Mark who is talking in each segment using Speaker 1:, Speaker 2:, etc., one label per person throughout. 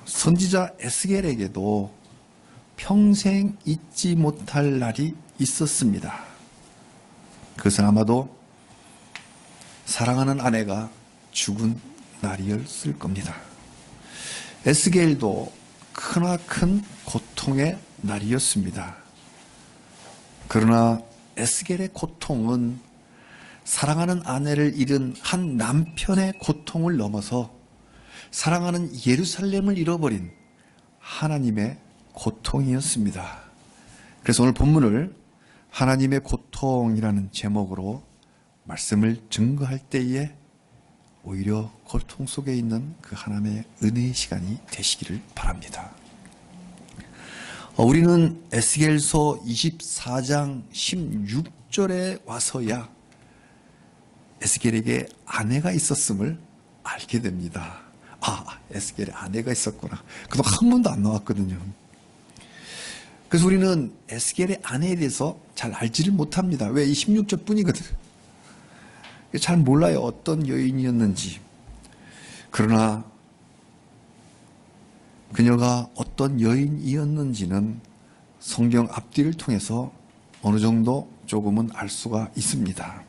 Speaker 1: 선지자 에스겔에게도 평생 잊지 못할 날이 있었습니다. 그것은 아마도 사랑하는 아내가 죽은 날이었을 겁니다. 에스겔도 크나큰 고통의 날이었습니다. 그러나 에스겔의 고통은 사랑하는 아내를 잃은 한 남편의 고통을 넘어서 사랑하는 예루살렘을 잃어버린 하나님의 고통이었습니다. 그래서 오늘 본문을 하나님의 고통이라는 제목으로 말씀을 증거할 때에 오히려 고통 속에 있는 그 하나님의 은혜의 시간이 되시기를 바랍니다. 우리는 에스겔서 24장 16절에 와서야 에스겔에게 아내가 있었음을 알게 됩니다. 에스겔에 아내가 있었구나. 그동안 한 번도 안 나왔거든요. 그래서 우리는 에스겔의 아내에 대해서 잘 알지를 못합니다. 왜? 이 16절 뿐이거든. 잘 몰라요. 어떤 여인이었는지. 그러나 그녀가 어떤 여인이었는지는 성경 앞뒤를 통해서 어느 정도 조금은 알 수가 있습니다.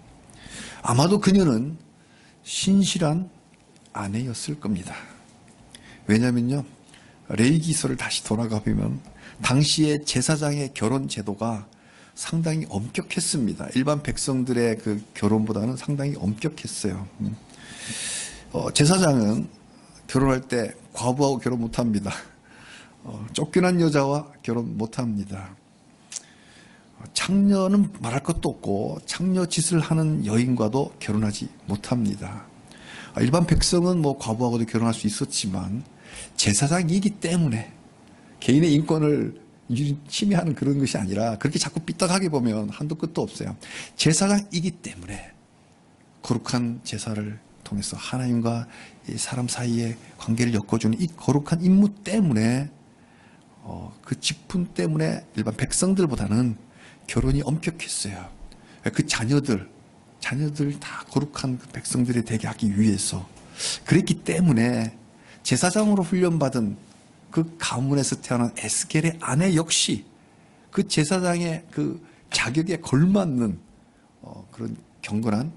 Speaker 1: 아마도 그녀는 신실한 아내였을 겁니다. 왜냐면요, 레위기서를 다시 돌아가 보면 당시의 제사장의 결혼 제도가 상당히 엄격했습니다. 일반 백성들의 그 결혼보다는 상당히 엄격했어요. 제사장은 결혼할 때 과부하고 결혼 못합니다. 쫓겨난 여자와 결혼 못합니다. 창녀는 말할 것도 없고 창녀 짓을 하는 여인과도 결혼하지 못합니다. 일반 백성은 뭐 과부하고도 결혼할 수 있었지만 제사장이기 때문에 개인의 인권을 침해하는 그런 것이 아니라 그렇게 자꾸 삐딱하게 보면 한도 끝도 없어요. 제사장이기 때문에 거룩한 제사를 통해서 하나님과 이 사람 사이의 관계를 엮어주는 이 거룩한 임무 때문에 그 직분 때문에 일반 백성들보다는 결혼이 엄격했어요. 그 자녀들 다 거룩한 그 백성들이 되게 하기 위해서 그랬기 때문에 제사장으로 훈련받은 그 가문에서 태어난 에스겔의 아내 역시 그 제사장의 그 자격에 걸맞는 그런 경건한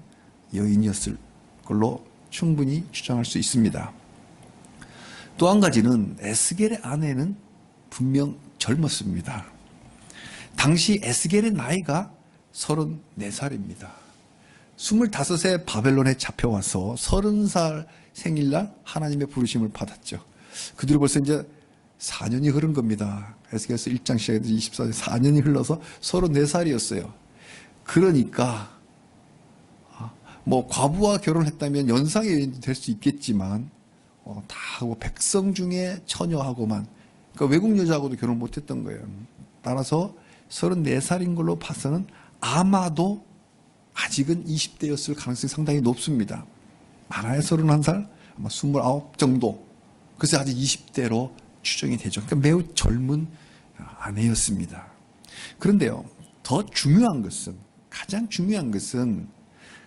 Speaker 1: 여인이었을 걸로 충분히 추정할 수 있습니다. 또 한 가지는 에스겔의 아내는 분명 젊었습니다. 당시 에스겔의 나이가 34살입니다. 25세 바벨론에 잡혀와서 30살 생일날 하나님의 부르심을 받았죠. 그 뒤로 벌써 이제 4년이 흐른 겁니다. 에스겔서 1장 시작해서 24년 4년이 흘러서 34살이었어요. 그러니까 뭐 과부와 결혼했다면 연상의 여인도 될 수 있겠지만 다 하고 백성 중에 처녀하고만, 그러니까 외국 여자하고도 결혼 못했던 거예요. 따라서 34살인 걸로 봐서는 아마도 아직은 20대였을 가능성이 상당히 높습니다. 많아야 31살, 아마 29 정도. 그래서 아직 20대로 추정이 되죠. 그러니까 매우 젊은 아내였습니다. 그런데요, 더 중요한 것은, 가장 중요한 것은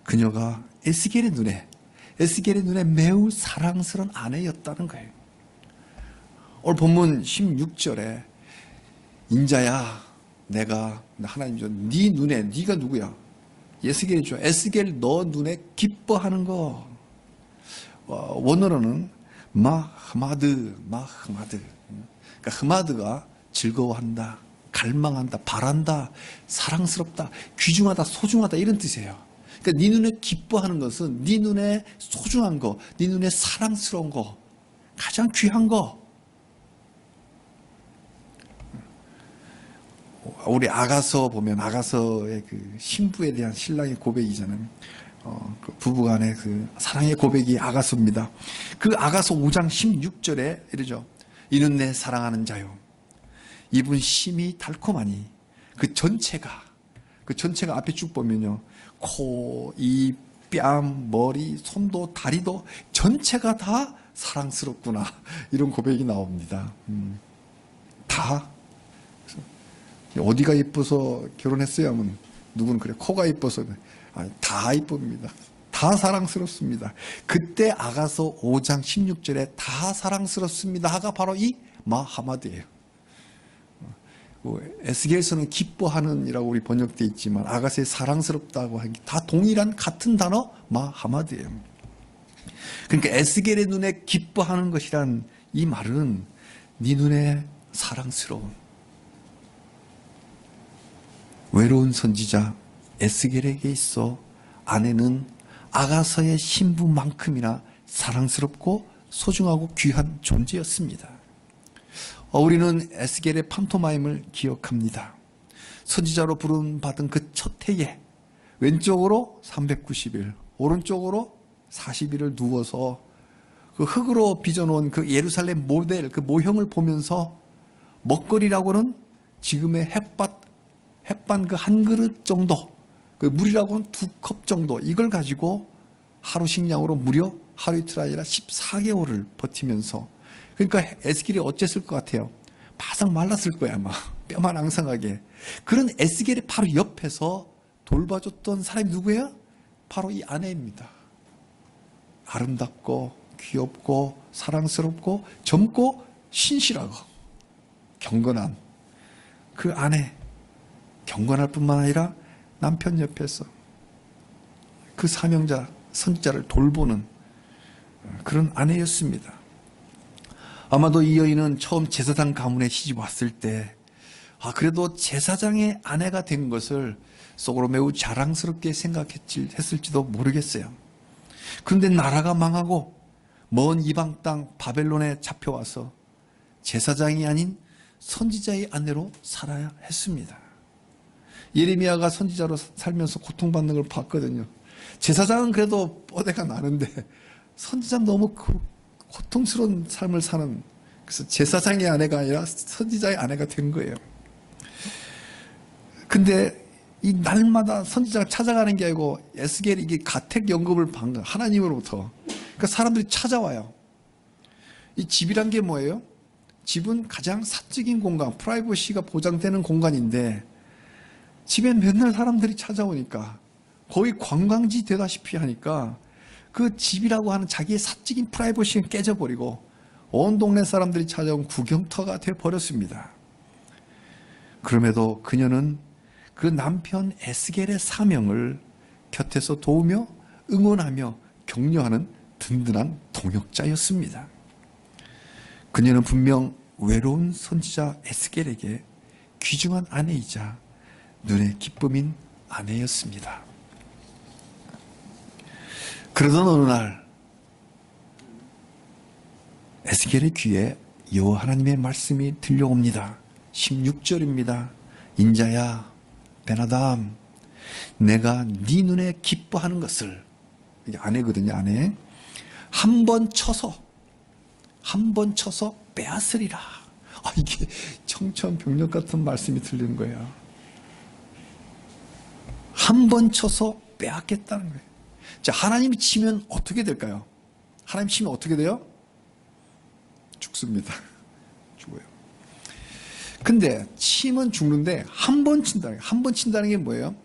Speaker 1: 그녀가 에스겔의 눈에 매우 사랑스러운 아내였다는 거예요. 오늘 본문 16절에 인자야, 내가 하나님 줘, 네 눈에, 네가 누구야? 에스겔이 줘. 에스겔 너 눈에 기뻐하는 거. 원어로는 마흐마드. 그러니까 흐마드가 즐거워한다, 갈망한다, 바란다, 사랑스럽다, 귀중하다, 소중하다 이런 뜻이에요. 그러니까 네 눈에 기뻐하는 것은 네 눈에 소중한 거, 네 눈에 사랑스러운 거, 가장 귀한 거. 우리 아가서 보면 아가서의 그 신부에 대한 신랑의 고백이잖아요. 그 부부간의 그 사랑의 고백이 아가서입니다. 그 아가서 5장 16절에 이러죠. 이는 내 사랑하는 자요. 입은 심이 달콤하니 그 전체가 앞에 쭉 보면요. 코, 입, 뺨, 머리, 손도 다리도 전체가 다 사랑스럽구나. 이런 고백이 나옵니다. 다. 어디가 이뻐서 결혼했어요? 하면 누구는 그래. 코가 이뻐서. 아니, 다 이쁩니다. 다 사랑스럽습니다. 그때 아가서 5장 16절에 다 사랑스럽습니다 하가 바로 이 마하마드예요. 에스겔서는 기뻐하는 이라고 우리 번역되어 있지만 아가서에 사랑스럽다고 하기 다 동일한 같은 단어 마하마드예요. 그러니까 에스겔의 눈에 기뻐하는 것이란 이 말은 네 눈에 사랑스러운 외로운 선지자 에스겔에게 있어 아내는 아가서의 신부만큼이나 사랑스럽고 소중하고 귀한 존재였습니다. 우리는 에스겔의 판토마임을 기억합니다. 선지자로 부름받은 그 첫 해에 왼쪽으로 390일, 오른쪽으로 40일을 누워서 그 흙으로 빚어놓은 그 예루살렘 모델, 그 모형을 보면서 먹거리라고는 지금의 햇반 그 한 그릇 정도, 그 물이라고는 2컵 정도, 이걸 가지고 하루 식량으로 무려 하루 이틀 아니라 14개월을 버티면서, 그러니까 에스겔이 어쨌을 것 같아요? 바싹 말랐을 거야 아마. 뼈만 앙상하게. 그런 에스겔의 바로 옆에서 돌봐줬던 사람이 누구예요? 바로 이 아내입니다. 아름답고 귀엽고 사랑스럽고 젊고 신실하고 경건한 그 아내, 경건할 뿐만 아니라 남편 옆에서 그 사명자, 선지자를 돌보는 그런 아내였습니다. 아마도 이 여인은 처음 제사장 가문에 시집 왔을 때 그래도 제사장의 아내가 된 것을 속으로 매우 자랑스럽게 생각했을지도 모르겠어요. 그런데 나라가 망하고 먼 이방 땅 바벨론에 잡혀와서 제사장이 아닌 선지자의 아내로 살아야 했습니다. 예레미야가 선지자로 살면서 고통받는 걸 봤거든요. 제사장은 그래도 뻗대가 나는데 선지자는 너무 고통스러운 삶을 사는, 그래서 제사장의 아내가 아니라 선지자의 아내가 된 거예요. 근데 이 날마다 선지자가 찾아가는 게 아니고 에스겔이 이게 가택연금을 받는 거예요. 하나님으로부터. 그러니까 사람들이 찾아와요. 이 집이란 게 뭐예요? 집은 가장 사적인 공간, 프라이버시가 보장되는 공간인데 집에 맨날 사람들이 찾아오니까 거의 관광지 되다시피 하니까 그 집이라고 하는 자기의 사적인 프라이버시가 깨져버리고 온 동네 사람들이 찾아온 구경터가 되어버렸습니다. 그럼에도 그녀는 그 남편 에스겔의 사명을 곁에서 도우며 응원하며 격려하는 든든한 동역자였습니다. 그녀는 분명 외로운 선지자 에스겔에게 귀중한 아내이자 눈의 기쁨인 아내였습니다. 그러던 어느 날 에스겔의 귀에 여호와 하나님의 말씀이 들려옵니다. 16절입니다. 인자야 베나담, 내가 네 눈에 기뻐하는 것을, 이게 아내거든요. 아내. 한 번 쳐서 빼앗으리라. 이게 청천벽력 같은 말씀이 들리는 거예요. 한 번 쳐서 빼앗겠다는 거예요. 자, 하나님이 치면 어떻게 될까요? 하나님 치면 어떻게 돼요? 죽습니다. 죽어요. 근데 치면 죽는데 한 번 친다는 거예요. 한 번 친다는 게 뭐예요?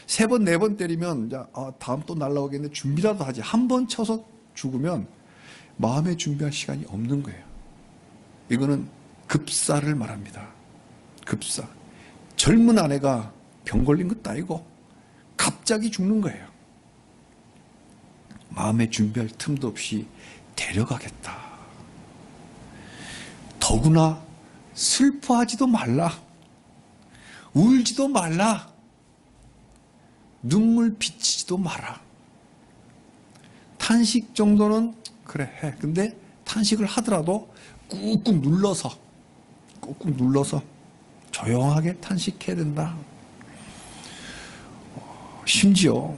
Speaker 1: 3번, 4번 때리면 다음 또 날라오겠는데 준비라도 하지. 한 번 쳐서 죽으면 마음의 준비할 시간이 없는 거예요. 이거는 급사를 말합니다. 급사. 젊은 아내가 병 걸린 것도 아니고 갑자기 죽는 거예요. 마음의 준비할 틈도 없이 데려가겠다. 더구나 슬퍼하지도 말라. 울지도 말라. 눈물 비치지도 마라. 탄식 정도는 그래 해. 근데 탄식을 하더라도 꾹꾹 눌러서 조용하게 탄식해야 된다. 심지어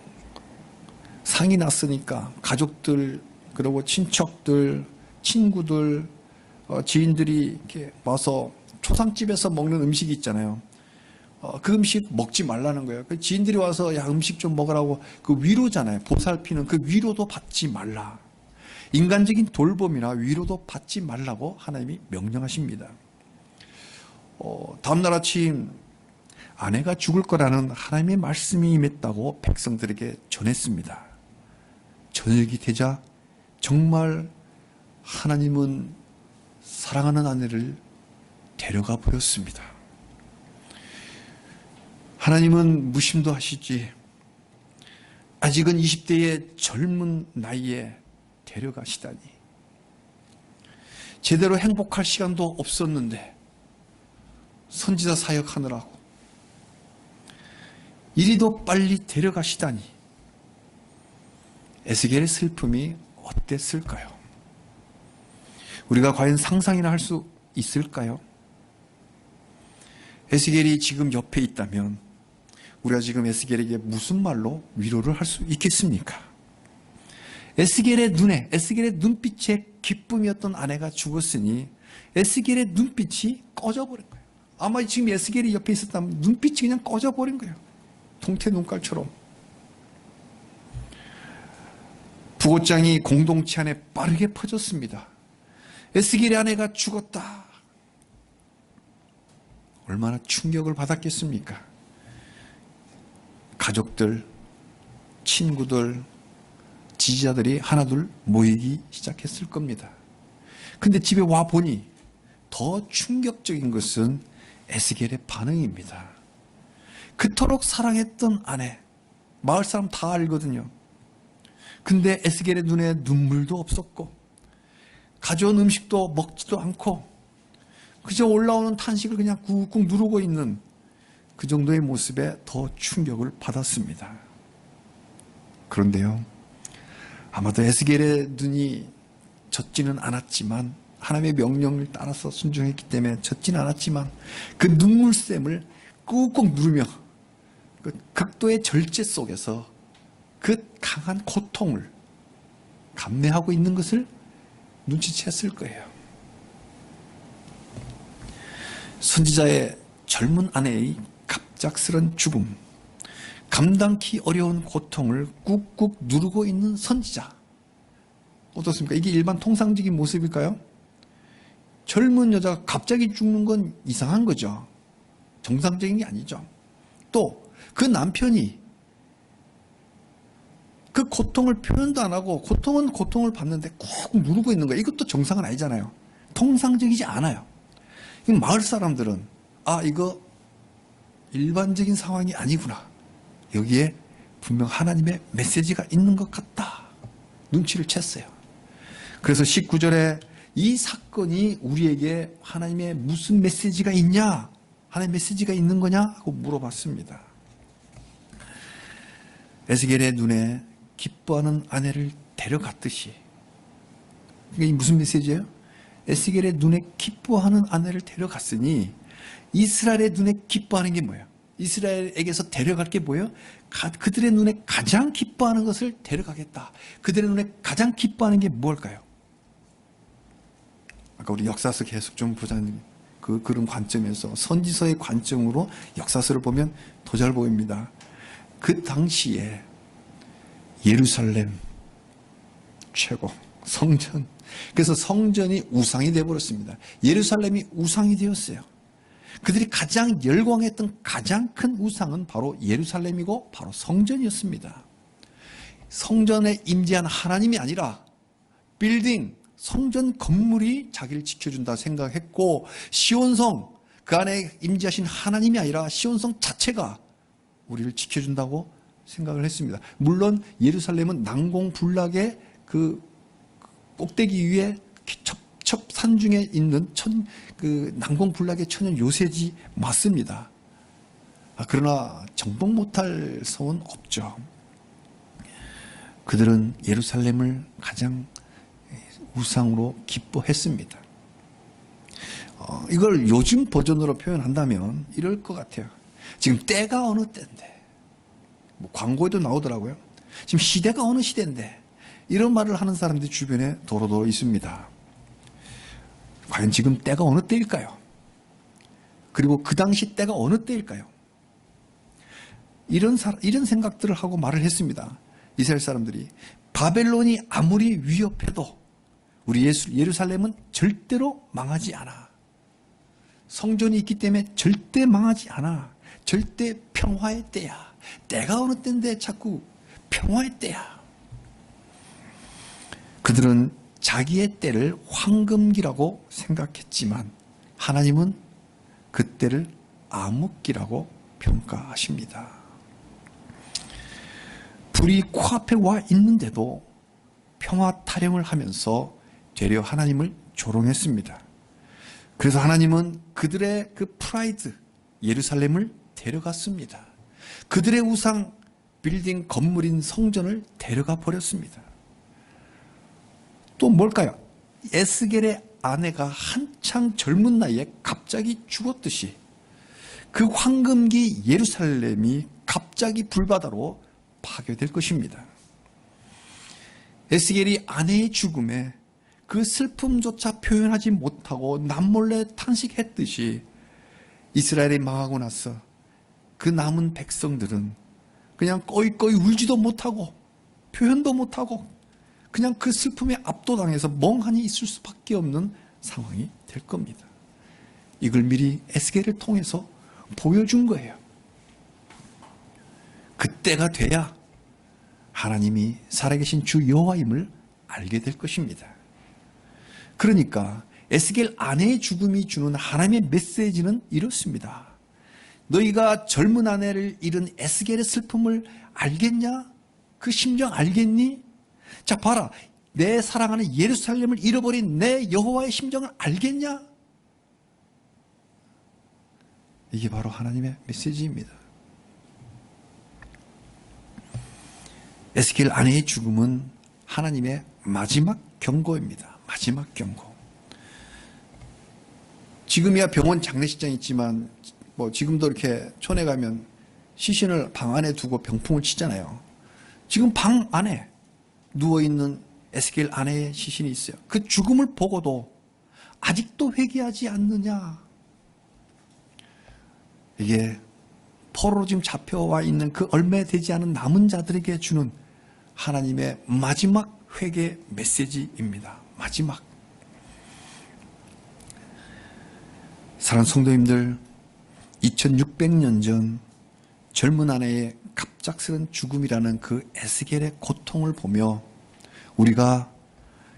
Speaker 1: 상이 났으니까 가족들, 그리고 친척들, 친구들, 지인들이 이렇게 와서 초상집에서 먹는 음식이 있잖아요. 그 음식 먹지 말라는 거예요. 그 지인들이 와서 야 음식 좀 먹으라고, 그 위로잖아요. 보살피는 그 위로도 받지 말라. 인간적인 돌봄이나 위로도 받지 말라고 하나님이 명령하십니다. 다음날 아침 아내가 죽을 거라는 하나님의 말씀이 임했다고 백성들에게 전했습니다. 저녁이 되자 정말 하나님은 사랑하는 아내를 데려가 버렸습니다. 하나님은 무심도 하시지 아직은 20대의 젊은 나이에 데려가시다니. 제대로 행복할 시간도 없었는데 선지자 사역하느라고 이리도 빨리 데려가시다니. 에스겔의 슬픔이 어땠을까요? 우리가 과연 상상이나 할 수 있을까요? 에스겔이 지금 옆에 있다면 우리가 지금 에스겔에게 무슨 말로 위로를 할 수 있겠습니까? 에스겔의 눈에, 에스겔의 눈빛에 기쁨이었던 아내가 죽었으니 에스겔의 눈빛이 꺼져버린 거예요. 아마 지금 에스겔이 옆에 있었다면 눈빛이 그냥 꺼져버린 거예요. 동태 눈깔처럼. 부고장이 공동체 안에 빠르게 퍼졌습니다. 에스겔의 아내가 죽었다. 얼마나 충격을 받았겠습니까? 가족들, 친구들, 지지자들이 하나둘 모이기 시작했을 겁니다. 근데 집에 와 보니 더 충격적인 것은 에스겔의 반응입니다. 그토록 사랑했던 아내, 마을 사람 다 알거든요. 근데 에스겔의 눈에 눈물도 없었고 가져온 음식도 먹지도 않고 그저 올라오는 탄식을 그냥 꾹꾹 누르고 있는 그 정도의 모습에 더 충격을 받았습니다. 그런데요, 아마도 에스겔의 눈이 젖지는 않았지만 하나님의 명령을 따라서 순종했기 때문에 젖지는 않았지만 그 눈물샘을 꾹꾹 누르며 그 극도의 절제 속에서 그 강한 고통을 감내하고 있는 것을 눈치챘을 거예요. 선지자의 젊은 아내의 갑작스런 죽음, 감당기 어려운 고통을 꾹꾹 누르고 있는 선지자. 어떻습니까? 이게 일반 통상적인 모습일까요? 젊은 여자가 갑자기 죽는 건 이상한 거죠. 정상적인 게 아니죠. 또 그 남편이 그 고통을 표현도 안 하고 고통은 고통을 받는데 꾹 누르고 있는 거예요. 이것도 정상은 아니잖아요. 통상적이지 않아요. 마을 사람들은 이거 일반적인 상황이 아니구나. 여기에 분명 하나님의 메시지가 있는 것 같다. 눈치를 챘어요. 그래서 19절에 이 사건이 우리에게 하나님의 무슨 메시지가 있냐? 하나님의 메시지가 있는 거냐? 하고 물어봤습니다. 에스겔의 눈에 기뻐하는 아내를 데려갔듯이. 이게 무슨 메시지예요? 에스겔의 눈에 기뻐하는 아내를 데려갔으니 이스라엘의 눈에 기뻐하는 게 뭐예요? 이스라엘에게서 데려갈 게 뭐예요? 그들의 눈에 가장 기뻐하는 것을 데려가겠다. 그들의 눈에 가장 기뻐하는 게 뭘까요? 아까 우리 역사서 계속 좀 보자는 그런 관점에서 선지서의 관점으로 역사서를 보면 더 잘 보입니다. 그 당시에 예루살렘 최고 성전, 그래서 성전이 우상이 되어버렸습니다. 예루살렘이 우상이 되었어요. 그들이 가장 열광했던 가장 큰 우상은 바로 예루살렘이고 바로 성전이었습니다. 성전에 임재한 하나님이 아니라 빌딩, 성전 건물이 자기를 지켜준다 생각했고, 시온성, 그 안에 임재하신 하나님이 아니라 시온성 자체가 우리를 지켜준다고 생각을 했습니다. 물론 예루살렘은 난공불락의 그 꼭대기 위에 첩첩산 중에 있는 그 난공불락의 천연 요새지 맞습니다. 그러나 정복 못할 성은 없죠. 그들은 예루살렘을 가장 우상으로 기뻐했습니다. 이걸 요즘 버전으로 표현한다면 이럴 것 같아요. 지금 때가 어느 때인데, 광고에도 나오더라고요. 지금 시대가 어느 시대인데, 이런 말을 하는 사람들이 주변에 도로도로 있습니다. 과연 지금 때가 어느 때일까요? 그리고 그 당시 때가 어느 때일까요? 이런 생각들을 하고 말을 했습니다. 이스라엘 사람들이 바벨론이 아무리 위협해도 우리 예루살렘은 절대로 망하지 않아. 성전이 있기 때문에 절대 망하지 않아. 절대 평화의 때야. 때가 어느 때인데 자꾸 평화의 때야. 그들은 자기의 때를 황금기라고 생각했지만 하나님은 그 때를 암흑기라고 평가하십니다. 불이 코앞에 와 있는데도 평화 타령을 하면서 되려 하나님을 조롱했습니다. 그래서 하나님은 그들의 그 프라이드, 예루살렘을 데려갔습니다. 그들의 우상, 빌딩, 건물인 성전을 데려가 버렸습니다. 또 뭘까요? 에스겔의 아내가 한창 젊은 나이에 갑자기 죽었듯이 그 황금기 예루살렘이 갑자기 불바다로 파괴될 것입니다. 에스겔이 아내의 죽음에 그 슬픔조차 표현하지 못하고 남몰래 탄식했듯이 이스라엘이 망하고 나서 그 남은 백성들은 그냥 꺼이꺼이 울지도 못하고 표현도 못하고 그냥 그 슬픔에 압도당해서 멍하니 있을 수밖에 없는 상황이 될 겁니다. 이걸 미리 에스겔을 통해서 보여준 거예요. 그때가 돼야 하나님이 살아계신 주 여호와임을 알게 될 것입니다. 그러니까 에스겔 아내의 죽음이 주는 하나님의 메시지는 이렇습니다. 너희가 젊은 아내를 잃은 에스겔의 슬픔을 알겠냐? 그 심정 알겠니? 자, 봐라. 내 사랑하는 예루살렘을 잃어버린 내 여호와의 심정을 알겠냐? 이게 바로 하나님의 메시지입니다. 에스겔 아내의 죽음은 하나님의 마지막 경고입니다. 마지막 경고. 지금이야 병원 장례식장이 있지만 지금도 이렇게 촌에 가면 시신을 방 안에 두고 병풍을 치잖아요. 지금 방 안에 누워있는 에스겔 아내의 시신이 있어요. 그 죽음을 보고도 아직도 회개하지 않느냐. 이게 포로로 지금 잡혀와 있는 그 얼마 되지 않은 남은 자들에게 주는 하나님의 마지막 회개 메시지입니다. 마지막. 사랑하는 성도님들, 2600년 전 젊은 아내의 갑작스런 죽음이라는 그 에스겔의 고통을 보며 우리가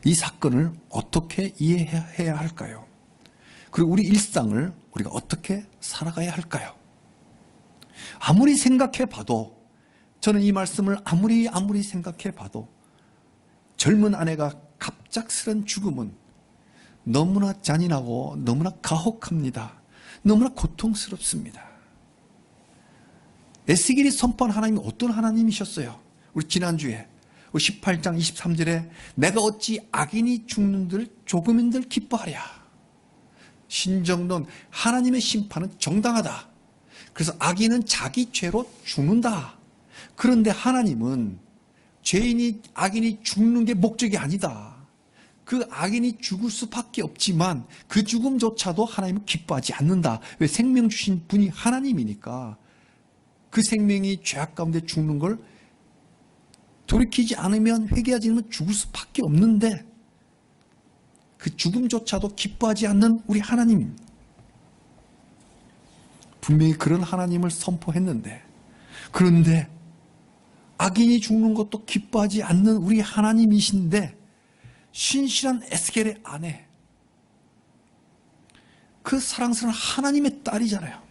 Speaker 1: 이 사건을 어떻게 이해해야 할까요? 그리고 우리 일상을 우리가 어떻게 살아가야 할까요? 아무리 생각해 봐도, 저는 이 말씀을 아무리 생각해 봐도 젊은 아내가 갑작스런 죽음은 너무나 잔인하고 너무나 가혹합니다. 너무나 고통스럽습니다. 에스겔이 선포한 하나님이 어떤 하나님이셨어요? 우리 지난주에 18장 23절에 내가 어찌 악인이 죽는들 조금인들 기뻐하랴. 신정론 하나님의 심판은 정당하다. 그래서 악인은 자기 죄로 죽는다. 그런데 하나님은 악인이 죽는 게 목적이 아니다. 그 악인이 죽을 수밖에 없지만 그 죽음조차도 하나님은 기뻐하지 않는다. 왜? 생명 주신 분이 하나님이니까 그 생명이 죄악 가운데 죽는 걸 돌이키지 않으면, 회개하지 않으면 죽을 수밖에 없는데 그 죽음조차도 기뻐하지 않는 우리 하나님, 분명히 그런 하나님을 선포했는데, 그런데 악인이 죽는 것도 기뻐하지 않는 우리 하나님이신데 신실한 에스겔의 아내, 그 사랑스러운 하나님의 딸이잖아요.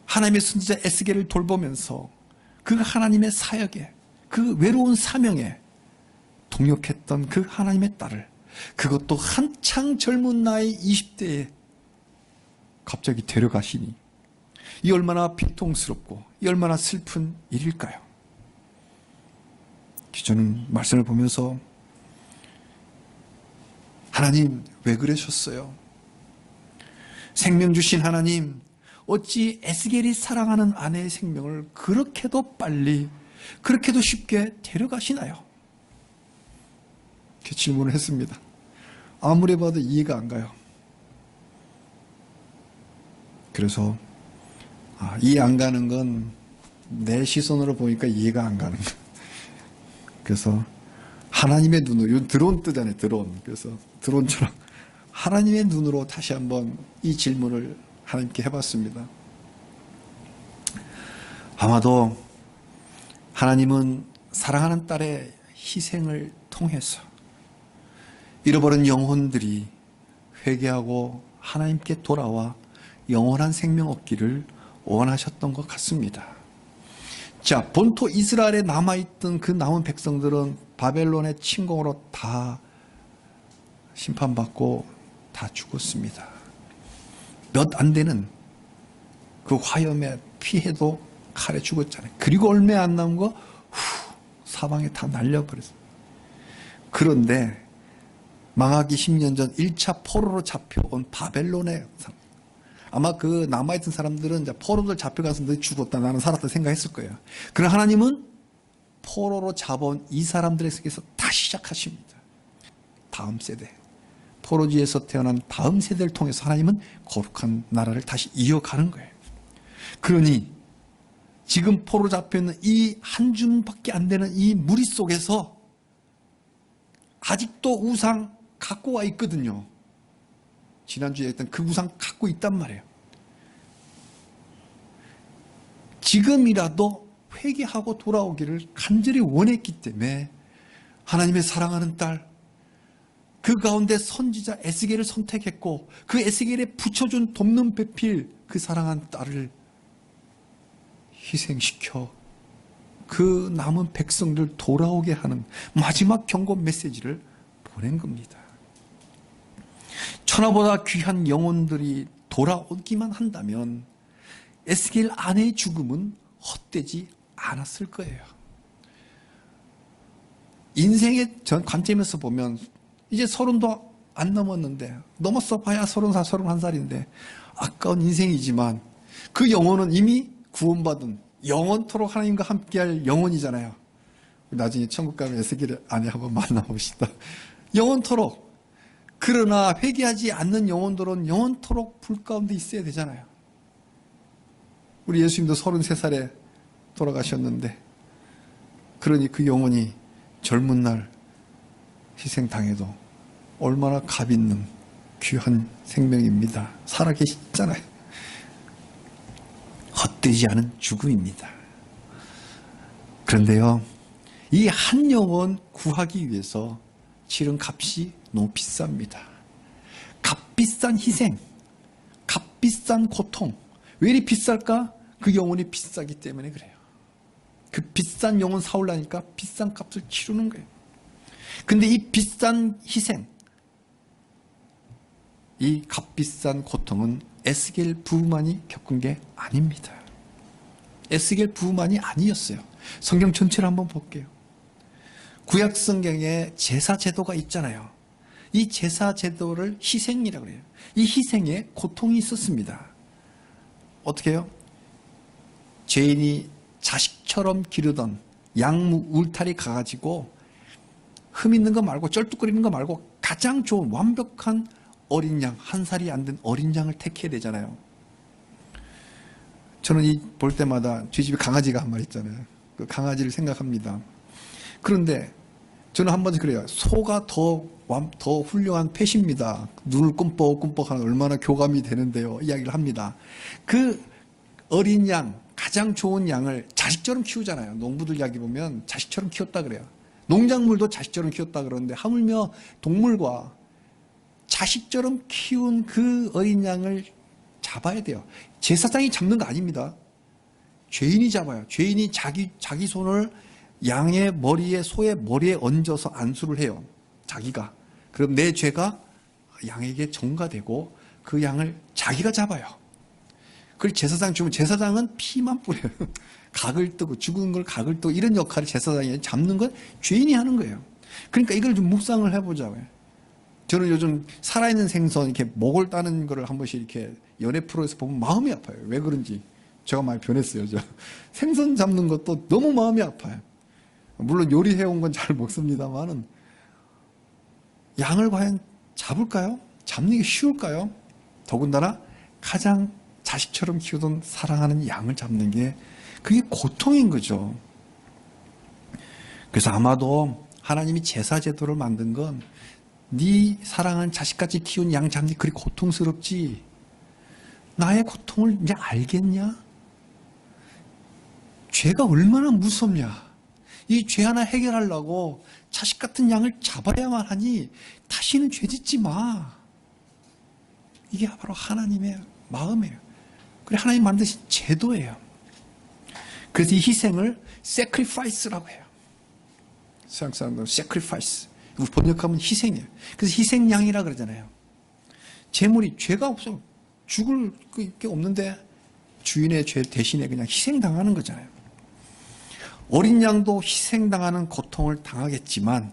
Speaker 1: 하나님의 선지자 에스겔을 돌보면서 그 하나님의 사역에, 그 외로운 사명에 동역했던 그 하나님의 딸을, 그것도 한창 젊은 나이 20대에 갑자기 데려가시니 이 얼마나 비통스럽고 이 얼마나 슬픈 일일까요? 저는 말씀을 보면서 하나님 왜 그러셨어요? 생명 주신 하나님, 어찌 에스겔이 사랑하는 아내의 생명을 그렇게도 빨리, 그렇게도 쉽게 데려가시나요? 이렇게 질문을 했습니다. 아무리 봐도 이해가 안 가요. 그래서 이해 안 가는 건 내 시선으로 보니까 이해가 안 가는 거예요. 그래서 하나님의 눈으로, 이 드론 뜨잖아요, 드론. 그래서 드론처럼 하나님의 눈으로 다시 한번 이 질문을 하나님께 해봤습니다. 아마도 하나님은 사랑하는 딸의 희생을 통해서 잃어버린 영혼들이 회개하고 하나님께 돌아와 영원한 생명 얻기를 원하셨던 것 같습니다. 자, 본토 이스라엘에 남아있던 그 남은 백성들은 바벨론의 침공으로 다 심판받고 다 죽었습니다. 몇 안 되는 그 화염에 피해도 칼에 죽었잖아요. 그리고 얼마 안 남은 거 사방에 다 날려버렸어요. 그런데 망하기 10년 전 1차 포로로 잡혀온 바벨론의 아마 그 남아있던 사람들은 이제 포로들 잡혀가서 너희 죽었다 나는 살았다 생각했을 거예요. 그러나 하나님은 포로로 잡아온 이 사람들의 세계에서 다시 시작하십니다. 다음 세대 포로지에서 태어난 다음 세대를 통해서 하나님은 거룩한 나라를 다시 이어가는 거예요. 그러니 지금 포로 잡혀있는 이 한 줌밖에 안 되는 이 무리 속에서 아직도 우상 갖고 와 있거든요. 지난주에 했던 그 우상 갖고 있단 말이에요. 지금이라도 회개하고 돌아오기를 간절히 원했기 때문에 하나님의 사랑하는 딸, 그 가운데 선지자 에스겔을 선택했고 그 에스겔에 붙여준 돕는 배필 그 사랑한 딸을 희생시켜 그 남은 백성들 돌아오게 하는 마지막 경고 메시지를 보낸 겁니다. 천하보다 귀한 영혼들이 돌아오기만 한다면 에스겔 아내의 죽음은 헛되지 않았을 거예요. 인생의 전 관점에서 보면 이제 30도 안 넘었는데 넘었어 봐야 30살, 31살인데 아까운 인생이지만 그 영혼은 이미 구원받은 영원토록 하나님과 함께할 영혼이잖아요. 나중에 천국 가면 에스겔 아내 한번 만나봅시다. 영원토록. 그러나 회개하지 않는 영혼들은 영원토록 불 가운데 있어야 되잖아요. 우리 예수님도 33살에 돌아가셨는데 그러니 그 영혼이 젊은 날 희생당해도 얼마나 값있는 귀한 생명입니다. 살아계시잖아요. 헛되지 않은 죽음입니다. 그런데요, 이 한 영혼 구하기 위해서 치른 값이 너무 비쌉니다. 값비싼 희생, 값비싼 고통. 왜 이리 비쌀까? 그 영혼이 비싸기 때문에 그래요. 그 비싼 영혼 사오려니까 비싼 값을 치르는 거예요. 근데 이 비싼 희생, 이 값비싼 고통은 에스겔 부부만이 겪은 게 아닙니다. 에스겔 부부만이 아니었어요. 성경 전체를 한번 볼게요. 구약 성경에 제사 제도가 있잖아요. 이 제사 제도를 희생이라고 해요. 이 희생에 고통이 있었습니다. 어떻게 해요? 죄인이 자식처럼 기르던 양무 울타리 가가지고 흠 있는 거 말고 쩔뚝거리는 거 말고 가장 좋은 완벽한 어린 양, 한 살이 안 된 어린 양을 택해야 되잖아요. 저는 이 볼 때마다 저희 집에 강아지가 한 마리 있잖아요. 그 강아지를 생각합니다. 그런데 저는 한 번씩 그래요. 소가 더 훌륭한 펫입니다. 눈을 꿈뻑꿈뻑하는 얼마나 교감이 되는데요. 이야기를 합니다. 그 어린 양, 가장 좋은 양을 자식처럼 키우잖아요. 농부들 이야기 보면 자식처럼 키웠다 그래요. 농작물도 자식처럼 키웠다 그러는데 하물며 동물과 자식처럼 키운 그 어린 양을 잡아야 돼요. 제사장이 잡는 거 아닙니다. 죄인이 잡아요. 죄인이 자기 손을 양의 머리에, 소의 머리에 얹어서 안수를 해요. 자기가. 그럼 내 죄가 양에게 전가되고 그 양을 자기가 잡아요. 그걸 제사장 주면 제사장은 피만 뿌려요. 각을 뜨고 죽은 걸 각을 뜨고 이런 역할을 제사장이 잡는 건 죄인이 하는 거예요. 그러니까 이걸 좀 묵상을 해보자고요. 저는 요즘 살아있는 생선 이렇게 목을 따는 거를 한 번씩 이렇게 연애 프로에서 보면 마음이 아파요. 왜 그런지. 제가 많이 변했어요. 생선 잡는 것도 너무 마음이 아파요. 물론 요리해온 건 잘 먹습니다만은 양을 과연 잡을까요? 잡는 게 쉬울까요? 더군다나 가장 자식처럼 키우던 사랑하는 양을 잡는 게 그게 고통인 거죠. 그래서 아마도 하나님이 제사 제도를 만든 건 네 사랑하는 자식같이 키운 양 잡니 그리 고통스럽지. 나의 고통을 이제 알겠냐? 죄가 얼마나 무섭냐? 이 죄 하나 해결하려고 자식 같은 양을 잡아야만 하니 다시는 죄 짓지 마. 이게 바로 하나님의 마음이에요. 그래 하나님 만드신 제도예요. 그래서 이 희생을 sacrifice라고 해요. 서양 사람들은 sacrifice. 번역하면 희생이에요. 그래서 희생양이라 그러잖아요. 제물이 죄가 없어. 죽을 게 없는데 주인의 죄 대신에 그냥 희생당하는 거잖아요. 어린 양도 희생당하는 고통을 당하겠지만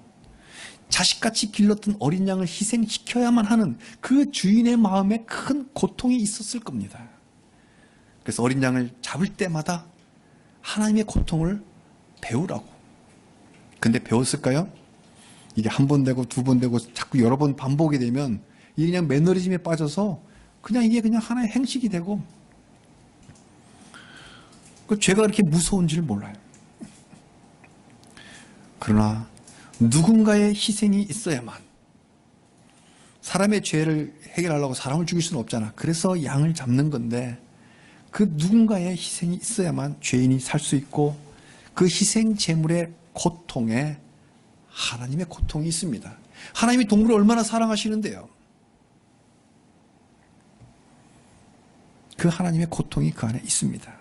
Speaker 1: 자식같이 길렀던 어린 양을 희생시켜야만 하는 그 주인의 마음에 큰 고통이 있었을 겁니다. 그래서 어린 양을 잡을 때마다 하나님의 고통을 배우라고. 근데 배웠을까요? 이게 한 번 되고 두 번 되고 자꾸 여러 번 반복이 되면 이게 그냥 매너리즘에 빠져서 그냥 이게 그냥 하나의 행식이 되고 그 죄가 그렇게 무서운 줄 몰라요. 그러나 누군가의 희생이 있어야만 사람의 죄를 해결하려고 사람을 죽일 수는 없잖아. 그래서 양을 잡는 건데 그 누군가의 희생이 있어야만 죄인이 살 수 있고 그 희생 제물의 고통에 하나님의 고통이 있습니다. 하나님이 동물을 얼마나 사랑하시는데요. 그 하나님의 고통이 그 안에 있습니다.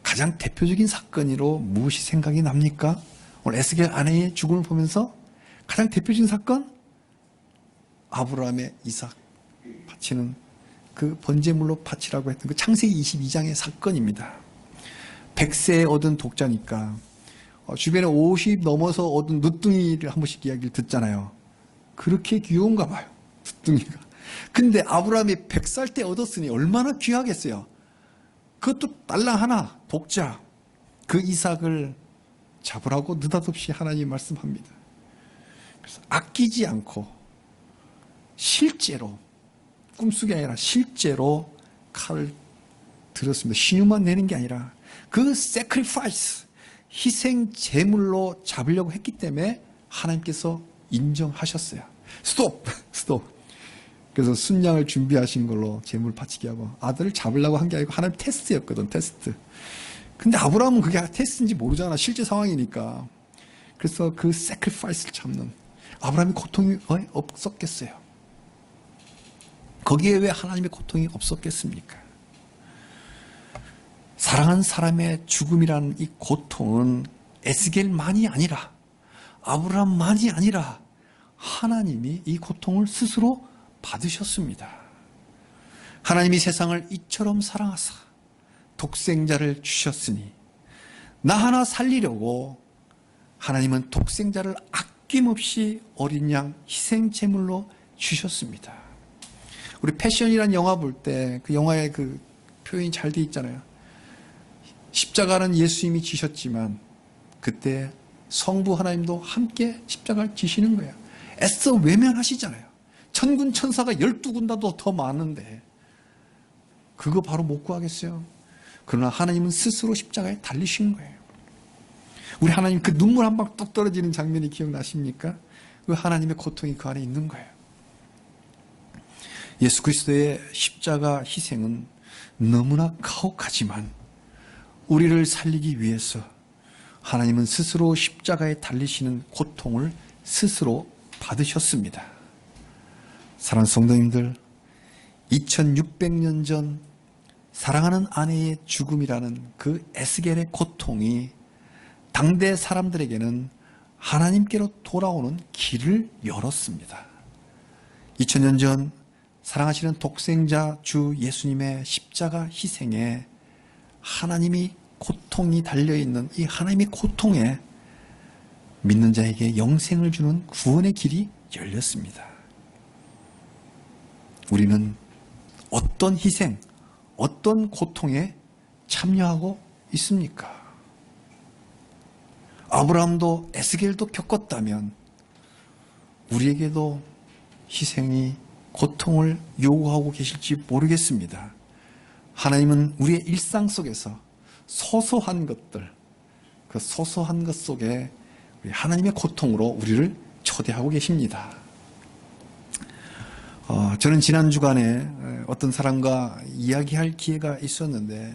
Speaker 1: 가장 대표적인 사건으로 무엇이 생각이 납니까? 오늘 에스겔 아내의 죽음을 보면서 가장 대표적인 사건? 아브라함의 이삭 바치는 그 번제물로 바치라고 했던 그 창세기 22장의 사건입니다. 100세에 얻은 독자니까 주변에 50 넘어서 얻은 늦둥이를 한 번씩 이야기를 듣잖아요. 그렇게 귀여운가 봐요. 늦둥이가. 근데 아브라함이 100살 때 얻었으니 얼마나 귀하겠어요. 그것도 딸랑 하나 독자. 그 이삭을 잡으라고 느닷없이 하나님 말씀합니다. 그래서 아끼지 않고 실제로 꿈속이 아니라 실제로 칼을 들었습니다. 신유만 내는 게 아니라 그 sacrifice 희생 제물로 잡으려고 했기 때문에 하나님께서 인정하셨어요. 스톱. 그래서 순양을 준비하신 걸로 제물 바치게 하고 아들을 잡으려고 한 게 아니고 하나님 테스트였거든. 테스트. 근데 아브라함은 그게 테스트인지 모르잖아. 실제 상황이니까. 그래서 그 sacrifice를 잡는 아브라함의 고통이 없었겠어요. 거기에 왜 하나님의 고통이 없었겠습니까? 사랑하는 사람의 죽음이라는 이 고통은 에스겔만이 아니라 아브라함만이 아니라 하나님이 이 고통을 스스로 받으셨습니다. 하나님이 세상을 이처럼 사랑하사 독생자를 주셨으니 나 하나 살리려고 하나님은 독생자를 아낌없이 어린 양 희생 제물로 주셨습니다. 우리 패션이라는 영화 볼 때 그 영화에 그 표현이 잘 돼 있잖아요. 십자가는 예수님이 지셨지만 그때 성부 하나님도 함께 십자가를 지시는 거예요. 애써 외면하시잖아요. 천군 천사가 12군다도 더 많은데 그거 바로 못 구하겠어요. 그러나 하나님은 스스로 십자가에 달리신 거예요. 우리 하나님 그 눈물 한 방 뚝 떨어지는 장면이 기억나십니까? 그 하나님의 고통이 그 안에 있는 거예요. 예수 그리스도의 십자가 희생은 너무나 가혹하지만 우리를 살리기 위해서 하나님은 스스로 십자가에 달리시는 고통을 스스로 받으셨습니다. 사랑하는 성도님들, 2600년 전 사랑하는 아내의 죽음이라는 그 에스겔의 고통이 당대 사람들에게는 하나님께로 돌아오는 길을 열었습니다. 2000년 전 사랑하시는 독생자 주 예수님의 십자가 희생에 하나님이 고통이 달려있는 이 하나님의 고통에 믿는 자에게 영생을 주는 구원의 길이 열렸습니다. 우리는 어떤 희생, 어떤 고통에 참여하고 있습니까? 아브라함도 에스겔도 겪었다면 우리에게도 희생이 고통을 요구하고 계실지 모르겠습니다. 하나님은 우리의 일상 속에서 소소한 것들, 그 소소한 것 속에 우리 하나님의 고통으로 우리를 초대하고 계십니다. 저는 지난 주간에 어떤 사람과 이야기할 기회가 있었는데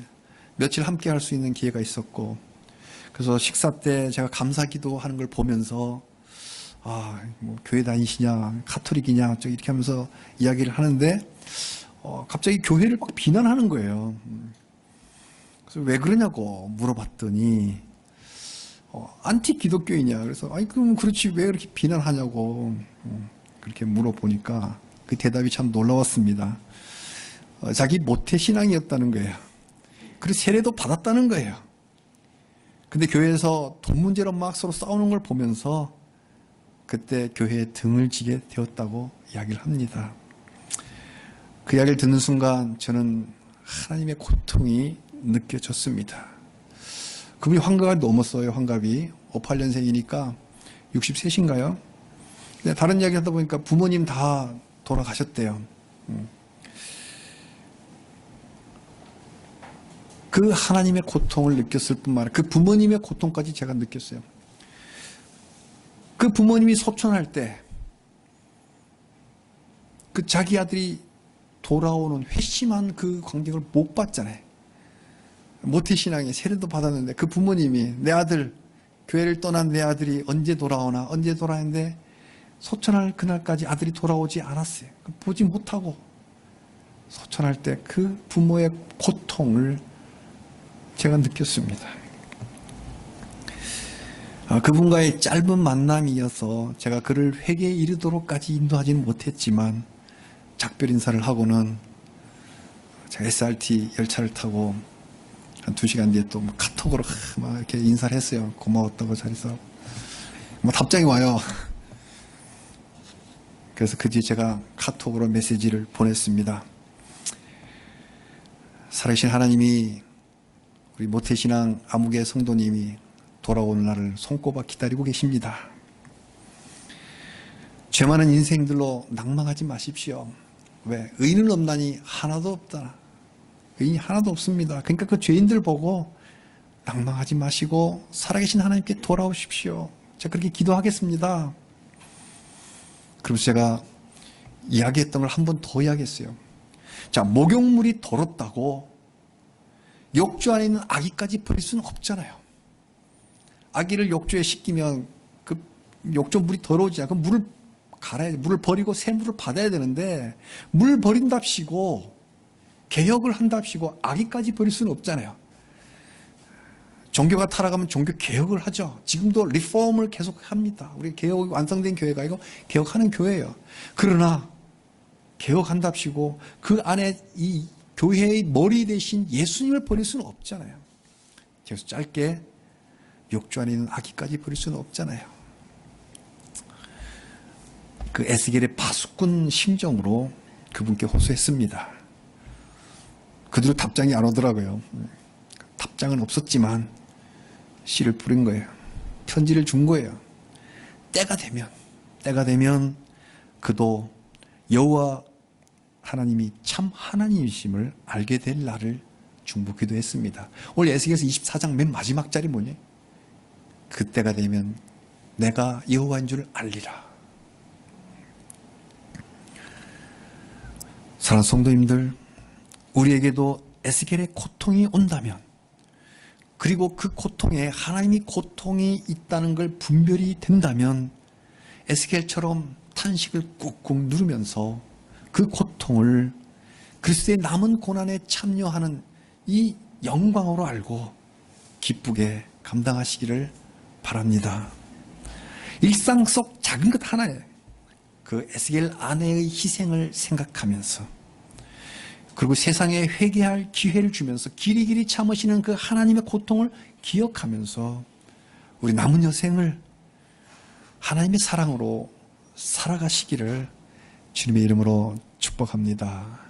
Speaker 1: 며칠 함께 할 수 있는 기회가 있었고 그래서 식사 때 제가 감사기도 하는 걸 보면서 뭐 교회 다니시냐, 카톨릭이냐, 이렇게 하면서 이야기를 하는데 갑자기 교회를 막 비난하는 거예요. 그래서 왜 그러냐고 물어봤더니 안티 기독교이냐. 그래서 그럼 그렇지 왜 그렇게 비난하냐고 그렇게 물어보니까 그 대답이 참 놀라웠습니다. 자기 모태 신앙이었다는 거예요. 그리고 세례도 받았다는 거예요. 근데 교회에서 돈 문제로 막 서로 싸우는 걸 보면서 그때 교회에 등을 지게 되었다고 이야기를 합니다. 그 이야기를 듣는 순간 저는 하나님의 고통이 느껴졌습니다. 그분이 환갑이 넘었어요. 환갑이 58년생이니까 63인가요? 근데 다른 이야기 하다 보니까 부모님 다 돌아가셨대요. 그 하나님의 고통을 느꼈을 뿐만 아니라 그 부모님의 고통까지 제가 느꼈어요. 그 부모님이 소천할 때 그 자기 아들이 돌아오는 회심한 그 광경을 못 봤잖아요. 모태신앙에 세례도 받았는데 그 부모님이 내 아들, 교회를 떠난 내 아들이 언제 돌아오나 언제 돌아오는데 소천할 그날까지 아들이 돌아오지 않았어요. 보지 못하고 소천할 때 그 부모의 고통을 제가 느꼈습니다. 그분과의 짧은 만남이어서 제가 그를 회개에 이르도록까지 인도하지는 못했지만 작별 인사를 하고는 제가 SRT 열차를 타고 한 2시간 뒤에 또 카톡으로 막 이렇게 인사를 했어요. 고마웠다고 자리에서. 뭐 답장이 와요. 그래서 그 뒤에 제가 카톡으로 메시지를 보냈습니다. 살아계신 하나님이 우리 모태신앙 아무개 성도님이 돌아오는 날을 손꼽아 기다리고 계십니다. 죄 많은 인생들로 낭망하지 마십시오. 왜? 의인은 없나니 하나도 없다. 의인이 하나도 없습니다. 그러니까 그 죄인들 보고 낭망하지 마시고 살아계신 하나님께 돌아오십시오. 제가 그렇게 기도하겠습니다. 그러면서 제가 이야기했던 걸 한 번 더 이야기했어요. 자, 목욕물이 더럽다고 욕조 안에 있는 아기까지 버릴 수는 없잖아요. 아기를 욕조에 씻기면 그 욕조 물이 더러워지잖아요. 그럼 물을 갈아야 돼. 물을 버리고 새 물을 받아야 되는데 물 버린답시고 개혁을 한답시고 아기까지 버릴 수는 없잖아요. 종교가 타락하면 종교 개혁을 하죠. 지금도 리폼을 계속 합니다. 우리 개혁이 완성된 교회가 아니고 개혁하는 교회예요. 그러나 개혁한답시고 그 안에 이 교회의 머리 대신 예수님을 버릴 수는 없잖아요. 그래서 짧게 욕조 안에 있는 아기까지 버릴 수는 없잖아요. 그 에스겔의 파수꾼 심정으로 그분께 호소했습니다. 그대로 답장이 안 오더라고요. 답장은 없었지만 씨를 뿌린 거예요. 편지를 준 거예요. 때가 되면 그도 여호와 하나님이 참 하나님이심을 알게 될 날을 중보기도 했습니다. 오늘 에스겔서 24장 맨 마지막 절이 뭐냐? 그때가 되면 내가 여호와인 줄 알리라. 사랑하는 성도님들, 우리에게도 에스겔의 고통이 온다면, 그리고 그 고통에 하나님이 고통이 있다는 걸 분별이 된다면 에스겔처럼 탄식을 꾹꾹 누르면서 그 고통을 그리스도의 남은 고난에 참여하는 이 영광으로 알고 기쁘게 감당하시기를 바랍니다. 일상 속 작은 것 하나에 그 에스겔 아내의 희생을 생각하면서, 그리고 세상에 회개할 기회를 주면서 길이길이 참으시는 그 하나님의 고통을 기억하면서 우리 남은 여생을 하나님의 사랑으로 살아가시기를 주님의 이름으로 축복합니다.